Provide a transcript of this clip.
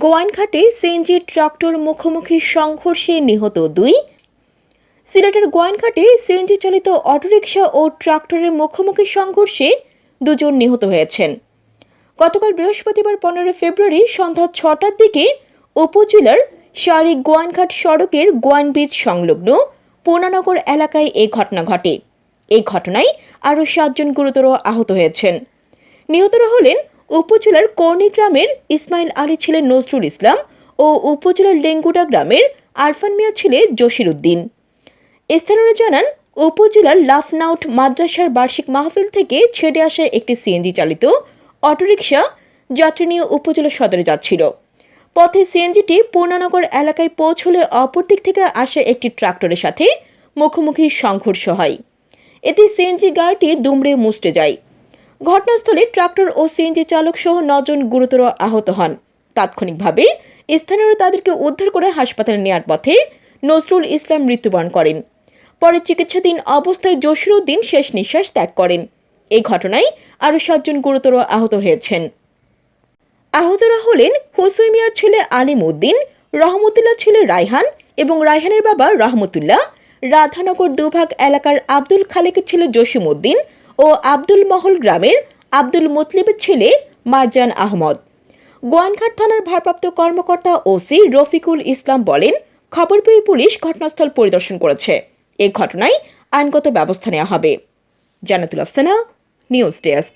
গোয়াইনঘাটে CNG tractor মুখোমুখি সংঘর্ষে নিহত 2। সিলেটের গোয়াইনঘাটে সিএনজি চালিত অটোরিকশা ও ট্রাক্টরের মুখোমুখি সংঘর্ষে 2 জন নিহত হয়েছেন। গতকাল বৃহস্পতিবার 15 ফেব্রুয়ারি সন্ধ্যা 6টার দিকে উপজেলার শারীক গোয়াইনঘাট সড়কের গোয়াইনবীজ সংলগ্ন পুনানগর এলাকায় এই ঘটনা ঘটে। এই ঘটনায় আরও 7 জন গুরুতর আহত হয়েছেন। নিহতরা হলেন উপজেলার কর্ণী গ্রামের ইসমাইল আলী ছেলে নজরুল ইসলাম ও উপজেলার লেঙ্গুডা গ্রামের আরফান মিয়া ছেলে জসির উদ্দিন। স্থানীয়রা জানান, উপজেলার লাফনাউট মাদ্রাসার বার্ষিক মাহফিল থেকে ছেড়ে আসা একটি সিএনজি চালিত অটোরিকশা যাত্রী নিয়ে উপজেলা সদরে যাচ্ছিল। পথে সিএনজিটি পূর্ণনগর এলাকায় পৌঁছলে অপর দিক থেকে আসা একটি ট্রাক্টরের সাথে মুখোমুখি সংঘর্ষ হয়। এতে সিএনজি গাড়িটি দুমড়ে মুচড়ে যায়। ঘটনাস্থলে ট্রাক্টর ও সিএনজি চালক সহ 9 জন গুরুতর আহত হন। তাৎক্ষণিকভাবে স্থানীয়রা তাদেরকে উদ্ধার করে হাসপাতালে নেওয়ার পথে নজরুল ইসলাম মৃত্যুবরণ করেন। পরে চিকিৎসাধীন অবস্থায় জসির উদ্দিন শেষ নিঃশ্বাস ত্যাগ করেন। এই ঘটনায় আরও 7 জন গুরুতর আহত হয়েছেন। আহতরা হলেন হুসুই মিয়ার ছেলে আলিম উদ্দিন, রহমতুল্লাহ ছেলে রায়হান এবং রায়হানের বাবা রহমতুল্লাহ, রাধানগর দুভাগ এলাকার আব্দুল খালেকের ছেলে জসিম উদ্দিন ও আব্দুল মহল গ্রামের আব্দুল মুতলিবের ছেলে মারজান আহমদ। গোয়াইনঘাট থানার ভারপ্রাপ্ত কর্মকর্তা ওসি রফিকুল ইসলাম বলেন, খবর পেয়ে পুলিশ ঘটনাস্থল পরিদর্শন করেছে। এই ঘটনায় আইনগত ব্যবস্থা নেওয়া হবে। জান্নাতুল আফসানা, নিউজ ডেস্ক।